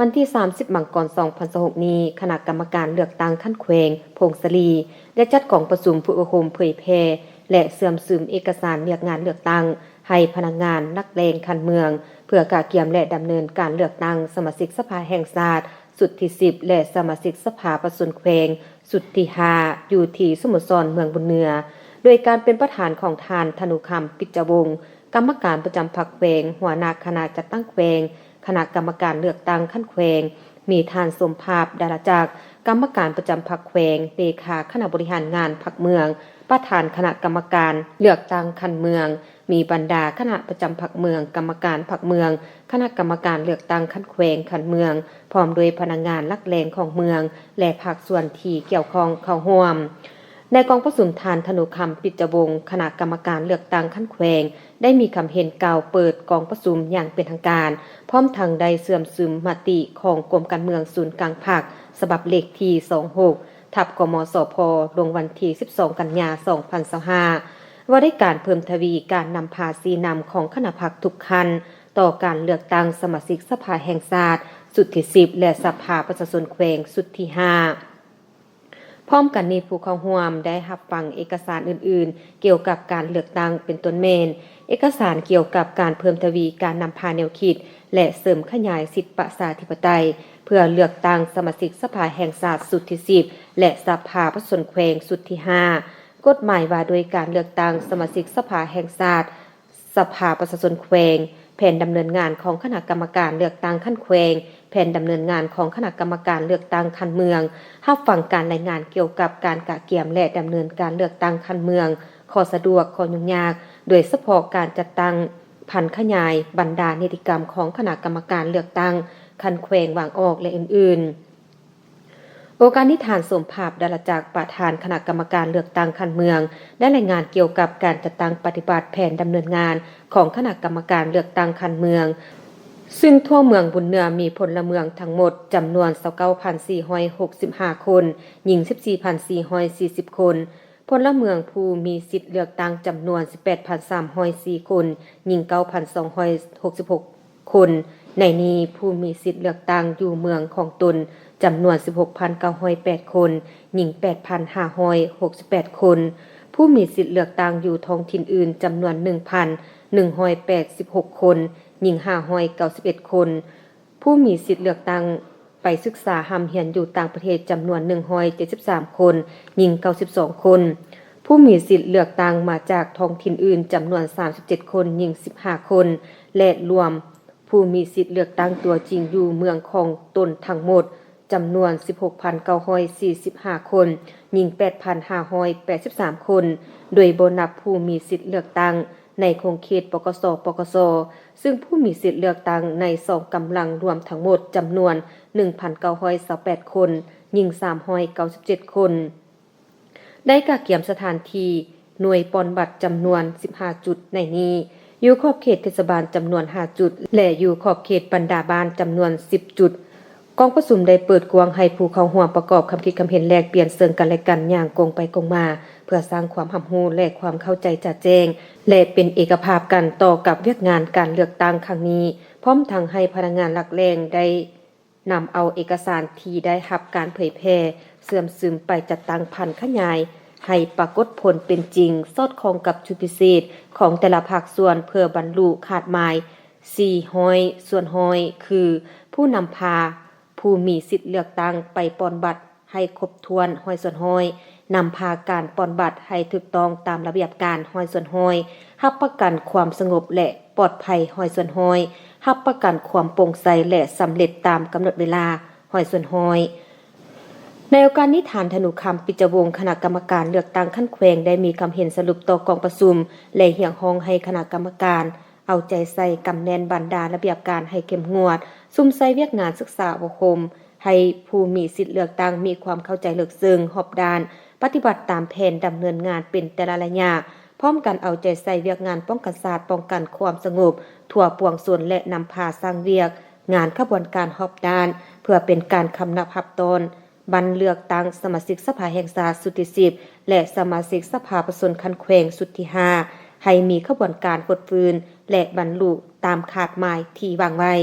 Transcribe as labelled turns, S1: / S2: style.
S1: วันที่ 30 มังกร 2026 นี้คณะกรรมการเลือกตั้งขั้นแขวงพงศลีได้จัดกองประชุมผู้อบรมเผยแพร่และเสื่อมซึมเอกสารเรียกงานเลือกตั้งให้พนักงานนักเลงคันเมืองเพื่อกะเกียมและดำเนินการเลือกตั้งสมาชิกสภาแห่งชาติสุดที่ 10 และสมาชิกสภาประชุมแขวงสุดที่ 5 อยู่ที่สมุทรสาครเมืองบุญเหนือโดยการเป็นประธานของทานธนุคำปิจวงศ์กรรมการประจำพรรคแขวงหัวหน้าคณะจัดตั้งแขวงคณะกรรมการเลือกตั้งขั้นแขวงมีทานสมภาพดาราจักรกรรมการประจำพรรคแขวงเลขาคณะบริหารงานพรรคเมืองประธานคณะกรรมการเลือกตั้งคันเมืองมีบรรดาคณะประจำพรรคเมืองกรรมการพรรคเมืองคณะกรรมการเลือกตั้งขั้นแขวงคันเมืองพร้อมด้วยพนักงานลักแรงของเมืองและภาคส่วนที่เกี่ยวข้องเข้าร่วมในกองประชุมทานธนุคำปิจวงศ์คณะกรรมการเลือกตั้งขั้นแขวงได้มีคำเห็นกล่าวเปิดกองประชุมอย่างเป็นทางการพร้อมทางใดเสื่อมซึมมติของกรมการเมืองศูนย์กลางภาคฉบับเลขที่26ทับกมสพลงวันที่12กันยายน2025ว่าได้การเพิ่มทวีการนำภาษีนำของคณะพรรคทุกคันต่อการเลือกตั้งสมาชิกสภาแห่งชาติสุดที่10และสภาประชาชนแขวงสุดที่5พร้อมกันนี้ผู้เข้าร่วมได้รับฟังเอกสารอื่นๆเกี่ยวกับการเลือกตั้งเป็นต้นเมนเอกสารเกี่ยวกับการเพิ่มทวีการนำพาแนวคิดและเสริมขยายสิทธิประชาธิปไตยเพื่อเลือกตั้งสมาชิกสภาแห่งชาติสุดที่10และสภาประชาชนแขวงสุดที่5กฎหมายว่าโดยการเลือกตั้งสมาชิกสภาแห่งชาติสภาประชาชนแขวงแผนดำเนินงานของคณะกรรมการเลือกตั้งขั้นแขวงแผนดำเนินงานของคณะกรรมการเลือกตั้งคันเมืองรับฟังการรายงานเกี่ยวกับการกะเกียมและดำเนินการเลือกตั้งคันเมืองข้อสะดวกข้อยุ่งยากโดยเฉพาะการจัดตั้งพันขยายบรรดานิติกรรมของคณะกรรมการเลือกตั้งคันแขวงวางออกและอื่นๆโอกาสนิทานสมภาพดาราจักรประธานคณะกรรมการเลือกตั้งคันเมืองได้รายงานเกี่ยวกับการจัดตั้งปฏิบัติแผนดำเนินงานของคณะกรรมการเลือกตั้งคันเมืองซึ่งทั่วเมืองบุญเหนือมีพลเมืองทั้งหมดจำนวน 29,465 คนหญิง 14,440 คนพลเมืองผู้มีสิทธิเลือกตั้งจำนวน 18,304 คนหญิง 9,266 คนในนี้ผู้มีสิทธิเลือกตั้งอยู่เมืองของตนจำนวน 16,908 คนหญิง 8,568 คนผู้มีสิทธิเลือกตั้งอยู่ท้องถิ่นอื่นจำนวน 1,186 คนหญิง591 คนผู้มีสิทธิเลือกตั้งไปศึกษาหำเรียนอยู่ต่างประเทศจำนวน173คนหญิง92คนผู้มีสิทธิเลือกตั้งมาจากท้องถิ่นอื่นจำนวน37คนหญิง15คนและรวมผู้มีสิทธิเลือกตั้งตัวจริงอยู่เมืองของตนทั้งหมดจำนวน 16,945 คนหญิง 8,583 คนโดยบ่นับผู้มีสิทธิเลือกตั้งในโครงเขตปกส.ปกส.ซึ่งผู้มีสิทธิเลือกตั้งใน2กำลังรวมทั้งหมดจำนวน 1,928 คนหญิง397 คนได้กะเกียมสถานที่หน่วยปอนบัตรจำนวน15จุดในนี้อยู่ขอบเขตเทศบาลจำนวน5จุดและอยู่ขอบเขตบรรดาบ้านจำนวน10จุดกองประชุมได้เปิดกว้างให้ผู้เข้าร่วมประกอบความคิดความเห็นแลกเปลี่ยนซึ่งกันและกันอย่างกงไปกงมาเพื่อสร้างความรับรู้และความเข้าใจชัดแจ้งและเป็นเอกภาพกันต่อกับเวียกงานการเลือกตั้งครั้งนี้พร้อมทั้งให้พนักงานหลักแรงได้นำเอาเอกสารที่ได้รับการเผยแพร่เสื่อมซึมไปจัดตั้งพันขยายให้ปรากฏผลเป็นจริงสอดคล้องกับจุดพิเศษของแต่ละภาคส่วนเพื่อบรรลุขาดหมาย400ส่วน100คือผู้นำพาผู้มีสิทธิเลือกตั้งไปปอนบัตรให้ครบถ้วน100ส่วน100นำพาการปอนบัตรให้ถูกต้องตามระเบียบการ100ส่วน100รับประกันความสงบและปลอดภัย100ส่วน100รับประกันความโปร่งใสและสำเร็จตามกำหนดเวลา100ส่วน100ในโอกาสนี้ฐานธนุคำปิจวงศ์คณะกรรมการเลือกตั้งขั้นแขวงได้มีคำเห็นสรุปต่อกองประชุมและเรียกร้องให้คณะกรรมการเอาใจใส่กำแนนบรรดาระเบียบการให้เข้มงวดซุ่มใส่เวียกงานศึกษาอบรมให้ผู้มีสิทธิเลือกตั้งมีความเข้าใจลึกซึ้งรอบด้านปฏิบัติตามแผนดำเนินงานเป็นแต่ละระยะพร้อมกันเอาใจใส่เวียกงานป้องกันศาสตร์ป้องกันความสงบทั่วปวงส่วนและนำพาสร้างเวียกงานขบวนการรอบด้านเพื่อเป็นการคำนับรับตนบันเลือกตั้งสมาชิกสภาแห่งชาติสุดที่10และสมาชิกสภาประชาชนคันแขวงสุดที่5ให้มีขบวนการกดฟื้นและบรรลุตามขาดหมายที่วางไว้